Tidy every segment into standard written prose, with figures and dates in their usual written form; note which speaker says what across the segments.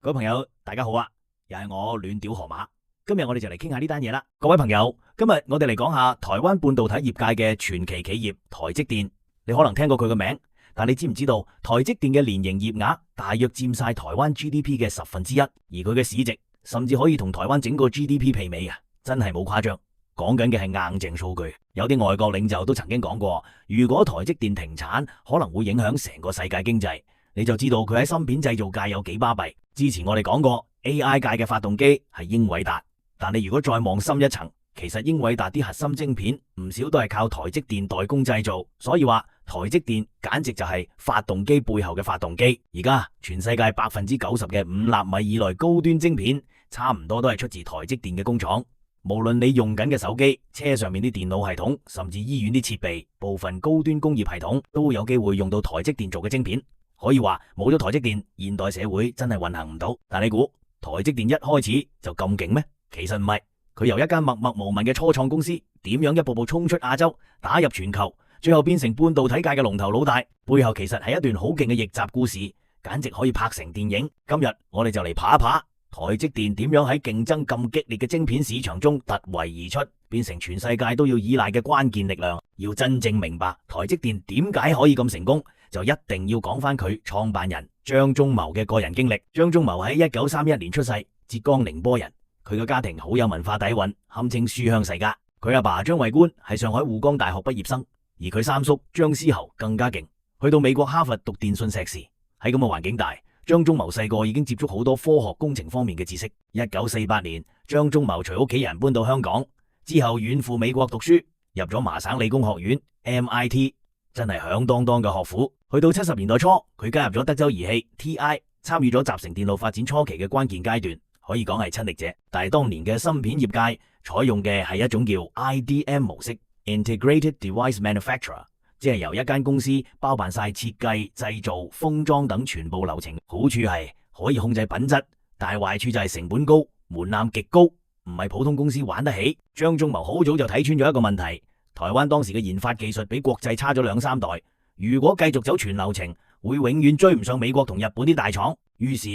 Speaker 1: 各位朋友，大家好啊！又係我亂屌河馬。今日我哋就嚟傾下呢單嘢啦。各位朋友，今日我哋嚟講下台灣半導體業界嘅傳奇企業台積電。你可能聽過佢嘅名，但你知唔知道台積電嘅年營業額大約佔晒台灣 GDP 嘅1/10，而佢嘅市值甚至可以同台灣整個 GDP 媲美啊！真係冇誇張。講緊嘅係硬淨數據。有啲外國領袖都曾經講過，如果台積電停產，可能會影響成個世界經濟。你就知道佢喺芯片製造界有幾巴閉。之前我哋講過 AI 界嘅發動機係英偉達，但你如果再望深一層，其實英偉達啲核心晶片唔少都係靠台積電代工製造，所以話台積電簡直就係發動機背後嘅發動機。而家全世界90%嘅5納米以內高端晶片，差唔多都係出自台積電嘅工廠。無論你用緊嘅手機、車上面啲電腦系統，甚至醫院啲設備，部分高端工業系統都有機會用到台積電做嘅晶片。可以話冇咗台積電，現代社會真係運行唔到。但你估台積電一開始就咁勁咩？其實唔係，佢由一間默默無聞嘅初創公司，點樣一步步衝出亞洲，打入全球，最後變成半導體界嘅龍頭老大，背後其實係一段好勁嘅逆襲故事，簡直可以拍成電影。今日我哋就嚟爬一爬台積電點樣喺競爭咁激烈嘅晶片市場中突圍而出，變成全世界都要依賴嘅關鍵力量。要真正明白台積電點解可以咁成功，就一定要講翻佢創辦人張忠謀嘅個人經歷。張忠謀喺1931年出世，浙江寧波人。佢嘅家庭好有文化底蘊，堪稱書香世家。佢阿爸張衛官係上海滬江大學畢業生，而佢三叔張思侯更加勁，去到美國哈佛讀電信碩士。喺咁嘅環境大，張忠謀細個已經接觸好多科學工程方面嘅知識。1948年，張忠謀隨屋企人搬到香港，之後遠赴美國讀書，入咗麻省理工學院 MIT， 真係響當當嘅學府。去到70年代初，佢加入咗德州儀器 TI， 參與咗集成電路發展初期嘅關鍵階段，可以講係親歷者。但係當年嘅芯片業界採用嘅係一種叫 IDM 模式 Integrated Device Manufacturer， 即係由一間公司包辦晒設計、製造、封裝等全部流程。好處係可以控制品質，但係壞處就係成本高，門檻極高，唔係普通公司玩得起。張忠謀好早就睇穿咗一個問題，台灣當時嘅研發技術比國際差咗2-3代，如果繼續走全流程，會永遠追唔上美國同日本啲大廠。於是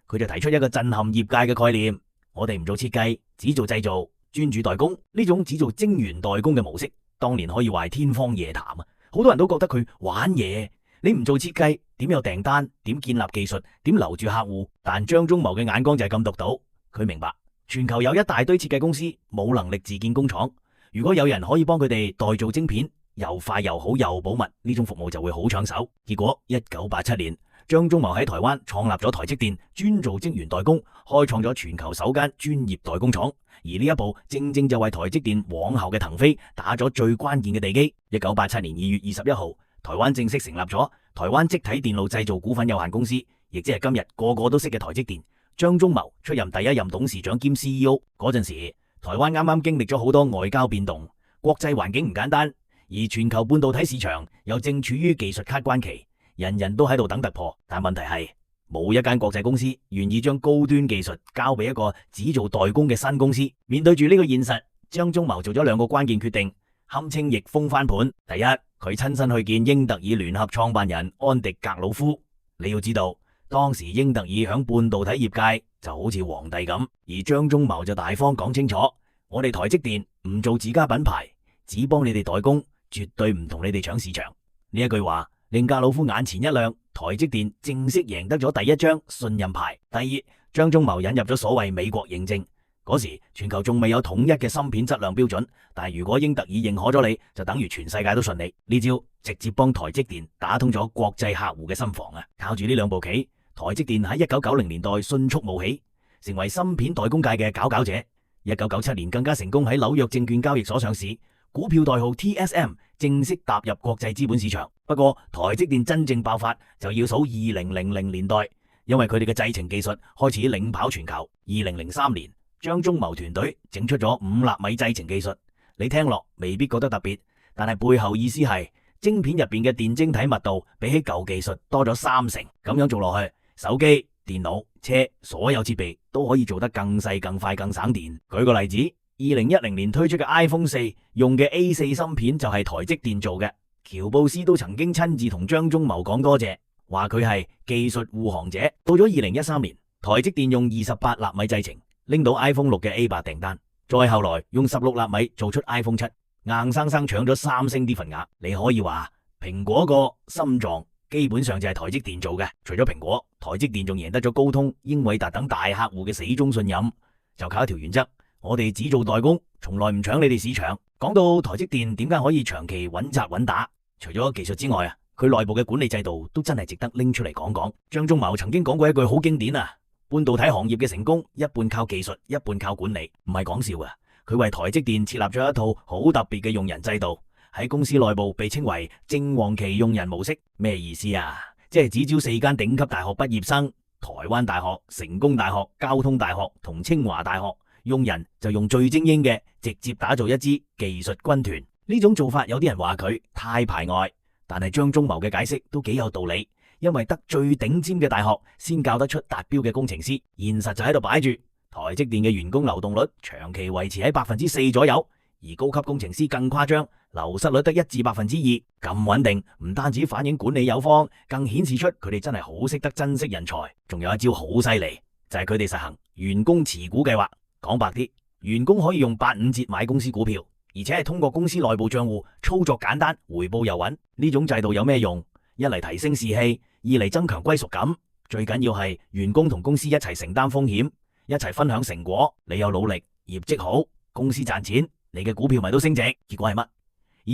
Speaker 1: 佢就提出一個震撼業界嘅概念，我哋唔做設計，只做製造，專注代工。呢種只做晶圓代工嘅模式，當年可以話係天方夜譚啊！好多人都覺得佢玩嘢，你唔做設計，點有訂單？點建立技術？點留住客戶？但張忠謀嘅眼光就係咁獨到，佢明白全球有一大堆設計公司冇能力自建工廠，如果有人可以幫佢哋代造晶片，又快又好又保密，呢種服務就會好搶手。結果1987年，張忠謀喺台灣創立咗台積電，專做晶圓代工，開創咗全球首間專業代工廠。而呢一步正正就為台積電往後嘅騰飛打咗最關鍵嘅地基。1987年2月21號，台灣正式成立咗台灣積體電路製造股份有限公司，亦即係今日個個都識嘅台積電。張忠謀出任第一任董事長兼 CEO 嗰陣時，台灣啱啱經歷咗好多外交變動，國際環境唔簡單，而全球半導體市場又正處於技術卡關期，人人都喺度等突破。但問題係冇一間國際公司願意將高端技術交俾一個只做代工嘅新公司。面對住呢個現實，張忠謀做咗2個關鍵決定，堪稱逆風翻盤。第一，佢親身去見英特爾聯合創辦人安迪格魯夫。你要知道，當時英特爾響半導體業界就好似皇帝咁，而張忠謀就大方講清楚，我哋台積電唔做自家品牌，只幫你哋代工，絕對唔同你哋搶市場。呢一句話令格魯夫眼前一亮，台積電正式贏得咗第一張信任牌。第二，張忠謀引入咗所謂美國認證。嗰時全球仲未有統一嘅芯片質量標準，但係如果英特爾認可咗你，就等於全世界都信你。呢招直接幫台積電打通咗國際客戶嘅心房啊！靠住呢2步棋，台積電喺1990年代迅速冒起，成為芯片代工界嘅佼佼者。1997年更加成功喺紐約證券交易所上市，股票代號 TSM， 正式踏入國際資本市場。不過台積電真正爆發就要數2000年代，因為佢哋嘅製程技術開始領跑全球。2003年，張忠謀團隊整出咗5納米製程技術，你聽落未必覺得特別，但係背後意思係晶片入邊嘅電晶體密度比起舊技術多咗30%。咁樣做落去，手機、電腦、車所有設備都可以做得更細、更快、更省電。舉個例子，2010年推出嘅 iPhone 4用嘅 A4 芯片就係台積電做嘅。喬布斯都曾經親自同張忠謀講多謝，話佢係技術護航者。到咗2013年，台台積電用28納米製程拎到 iPhone 6嘅 A8 訂單，再後來用16納米做出 iPhone 7，硬生生搶咗三星啲份額。你可以話蘋果個心臟基本上就係台積電做嘅。除咗蘋果，台積電仲贏得咗高通、英偉達等大客戶嘅死忠信任，就靠一條原則：我哋只做代工，從來唔搶你哋市場。講到台積電點解可以長期穩紮穩打，除咗技術之外啊，佢內部嘅管理制度都真係值得拎出嚟講講。張忠謀曾經講過一句好經典啊：半導體行業嘅成功一半靠技術，一半靠管理，唔係講笑噶。佢為台積電設立咗一套好特別嘅用人制度，喺公司內部被稱為正黃旗用人模式。咩意思啊？即係只招4間頂級大學畢業生，台灣大學、成功大學、交通大學同清華大學，用人就用最精英嘅，直接打造一支技術軍團。呢種做法有啲人話佢太排外，但係張忠謀嘅解釋都幾有道理，因為得最頂尖嘅大學先教得出達標嘅工程師。現實就喺度擺住，台積電嘅員工流動率長期維持喺4%左右，而高級工程師更誇張，流失率得1至2%，咁穩定，唔單止反映管理有方，更顯示出佢哋真係好識得珍惜人才。仲有一招好犀利，就係佢哋實行員工持股計劃。講白啲，員工可以用85折買公司股票，而且係通過公司內部賬戶，操作簡單，回報又穩。呢種制度有咩用？一嚟提升士氣，二嚟增強歸屬感，最緊要係員工同公司一齊承擔風險，一齊分享成果。你有努力，業績好，公司賺錢，你嘅股票咪都升值。結果係乜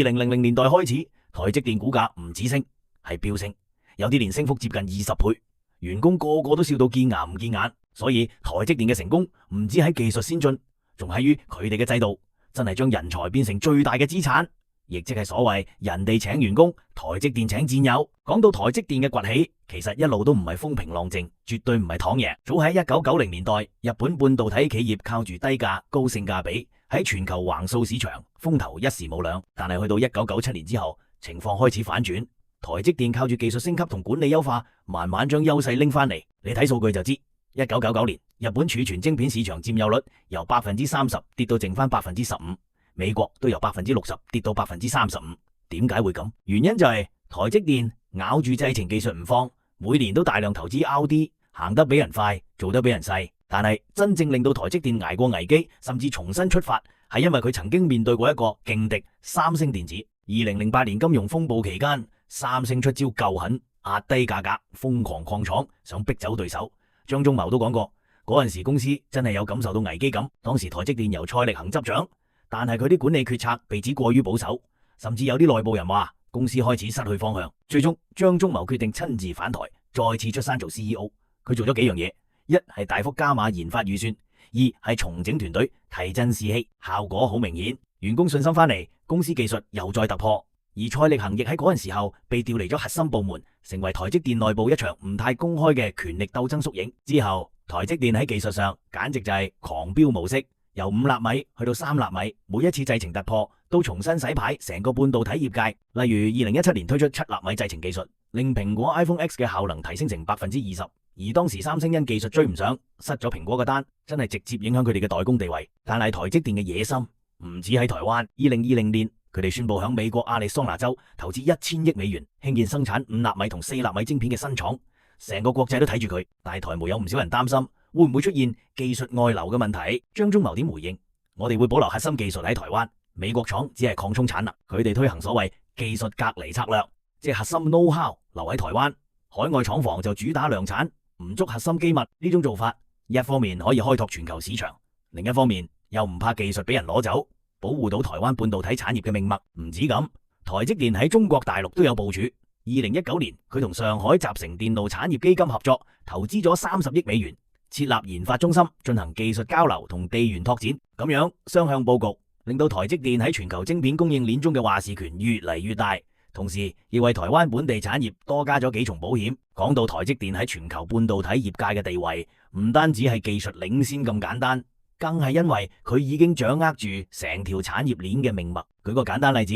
Speaker 1: ？2000年代開始，台積電股價唔止升，係飆升，有啲連升幅接近20倍，員工個個都笑到見牙唔見眼。所以台積電嘅成功唔止喺技術先進，仲喺於佢哋嘅制度，真係將人才變成最大嘅資產，亦即係所謂人哋請員工，台積電請戰友。講到台積電嘅崛起，其實一路都唔係風平浪靜，絕對唔係躺贏。早喺1990年代，日本半導體企業靠住低價高性價比喺全球橫掃市場，風頭一時無兩。但係去到1997年之後，情況開始反轉，台積電靠住技術升級同管理優化，慢慢將優勢拎翻嚟。你睇數據就知。1999年，日本儲存晶片市場佔有率由30%跌到剩翻15%，美國都由60%跌到35%。點解會咁？原因就係台積電咬住製程技術唔放，每年都大量投資 R&D， 行得比人快，做得比人細。但係真正令到台積電捱過危機，甚至重新出發，係因為佢曾經面對過一個勁敵三星電子。2008年金融風暴期間，三星出招夠狠，壓低價格，瘋狂擴廠，想逼走對手。張忠謀都講過，嗰陣時公司真係有感受到危機感。當時台積電由蔡力行執掌，但係佢啲管理決策被指過於保守，甚至有啲內部人話公司開始失去方向。最終張忠謀決定親自返台，再次出山做 CEO。佢做咗幾樣嘢：一係大幅加碼研發預算，二係重整團隊，提振士氣，效果好明顯，員工信心翻嚟，公司技術又再突破。而蔡力行亦喺嗰陣時候被調離咗核心部門，成為台積電內部一場唔太公開嘅權力鬥爭縮影。之後台積電喺技術上簡直就係狂飆模式，由5納米去到3納米，每一次製程突破都重新洗牌成個半導體業界。例如2017年推出7納米製程技術，令蘋果 iPhone X 嘅效能提升成20%，而當時三星因技術追唔上，失咗蘋果嘅單，真係直接影響佢哋嘅代工地位。但係台積電嘅野心唔止喺台灣。2020年佢哋宣布響美國亞利桑那州投資1000億美元興建生產5納米同4納米晶片嘅新廠，成個國際都睇住佢。大台無有唔少人擔心會唔會出現技術外流嘅問題。張忠謀點回應？我哋會保留核心技術喺台灣，美國廠只係擴充產能。佢哋推行所謂技術隔離策略，即係核心 know-how 留喺台灣，海外廠房就主打量產，唔捉核心機密。呢種做法一方面可以開拓全球市場，另一方面又唔怕技術俾人攞走，保護到台灣半導體產業嘅命脈。唔止咁，台積電喺中國大陸都有部署。2019年，佢同上海集成電路產業基金合作，投資咗30億美元，設立研發中心，進行技術交流同地緣拓展。咁樣雙向佈局，令到台積電喺全球晶片供應鏈中嘅話事權越嚟越大，同時亦為台灣本地產業多加咗幾重保險。講到台積電喺全球半導體業界嘅地位，唔單止係技術領先咁簡單，更係因為佢已經掌握住成條產業鏈嘅命脈。舉個簡單例子，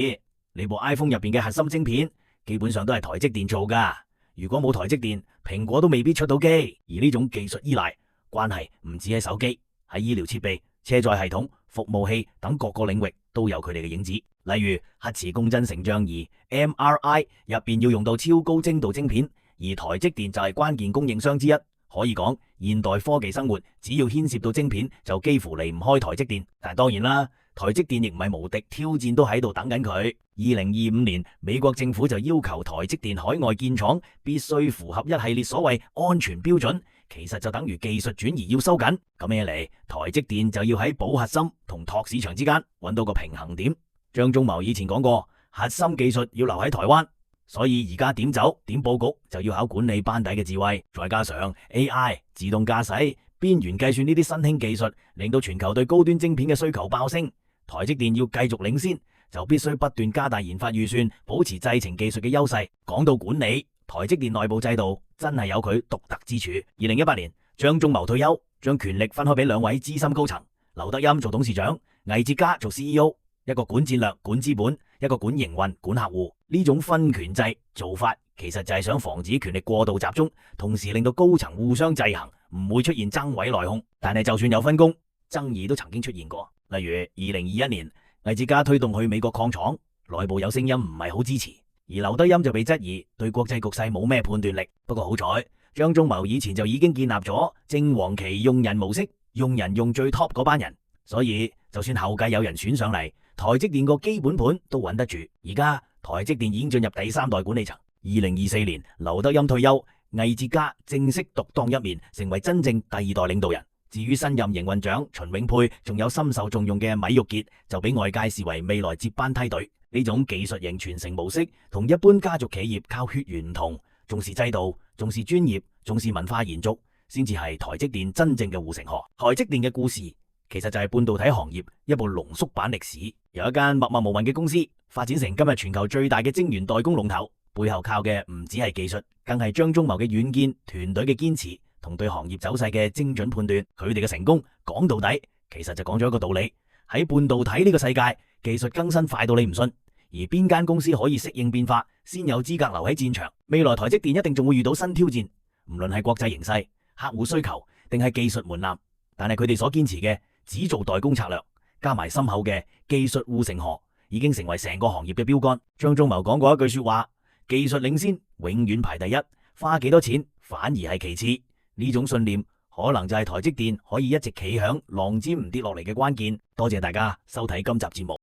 Speaker 1: 你部 iPhone 入邊嘅核心晶片基本上都係台積電做噶。如果冇台積電，蘋果都未必出到機。而呢種技術依賴關係唔止喺手機，喺醫療設備、車載系統、服務器等各個領域都有佢哋嘅影子。例如核磁共振成像儀 MRI 入邊要用到超高精度晶片，而台積電就係關鍵供應商之一。可以講現代科技生活只要牽涉到晶片，就幾乎離唔開台積電。但係當然啦，台積電亦唔係無敵，挑戰都喺度等緊佢。2025年，美國政府就要求台積電海外建廠必須符合一系列所謂安全標準，其實就等於技術轉移要收緊。咁樣一嚟，台積電就要喺保核心同拓市場之間揾到個平衡點。張忠謀以前講過，核心技術要留喺台灣。所以而家點走點布局就要考管理班底嘅智慧，再加上 AI、自動駕駛、邊緣計算呢啲新興技術，令到全球對高端晶片嘅需求爆升。台積電要繼續領先，就必須不斷加大研發預算，保持製程技術嘅優勢。講到管理，台積電內部制度真係有佢獨特之處。2018年，張忠謀退休，將權力分開俾兩位資深高層，劉德音做董事長，魏哲家做 CEO。一個管戰略、管資本，一個管營運、管客戶。呢種分權制做法，其實就係想防止權力過度集中，同時令到高層互相制衡，唔會出現爭位內訌。但係就算有分工，爭議都曾經出現過。例如2021年，魏哲家推動去美國擴廠，內部有聲音唔係好支持，而劉德音就被質疑對國際局勢冇咩判斷力。不過好彩，張忠謀以前就已經建立咗正黃旗用人模式，用人用最 top 嗰班人，所以就算後繼有人選上嚟，台積電個基本盤都穩得住。而家台積電已經進入第3代管理層。2024年，劉德音退休，魏哲家正式獨當一面，成為真正第2代領導人。至於新任營運長秦永佩，仲有深受重用嘅米玉傑，就俾外界視為未來接班梯隊。呢種技術型傳承模式同一般家族企業靠血緣唔同，重視制度，重視專業，重視文化延續，先至係台積電真正嘅護城河。台積電嘅故事其實就係半導體行業一部濃縮版歷史，由一間默默無聞嘅公司發展成今日全球最大嘅晶圓代工龍頭，背後靠嘅唔止係技術，更係張忠謀嘅遠見、團隊嘅堅持同對行業走勢嘅精準判斷。佢哋嘅成功講到底，其實就講咗一個道理：喺半導體呢個世界，技術更新快到你唔信，而邊間公司可以適應變化，先有資格留喺戰場。未來台積電一定仲會遇到新挑戰，唔論係國際形勢、客戶需求定係技術門檻，但係佢哋所堅持嘅只做代工策略，加埋深厚嘅技術護城河，已經成為成個行業嘅標杆。張忠謀講過一句說話：技術領先永遠排第一，花幾多錢反而係其次。呢種信念可能就係台積電可以一直企響浪尖唔跌落嚟嘅關鍵。多謝大家收睇今集節目。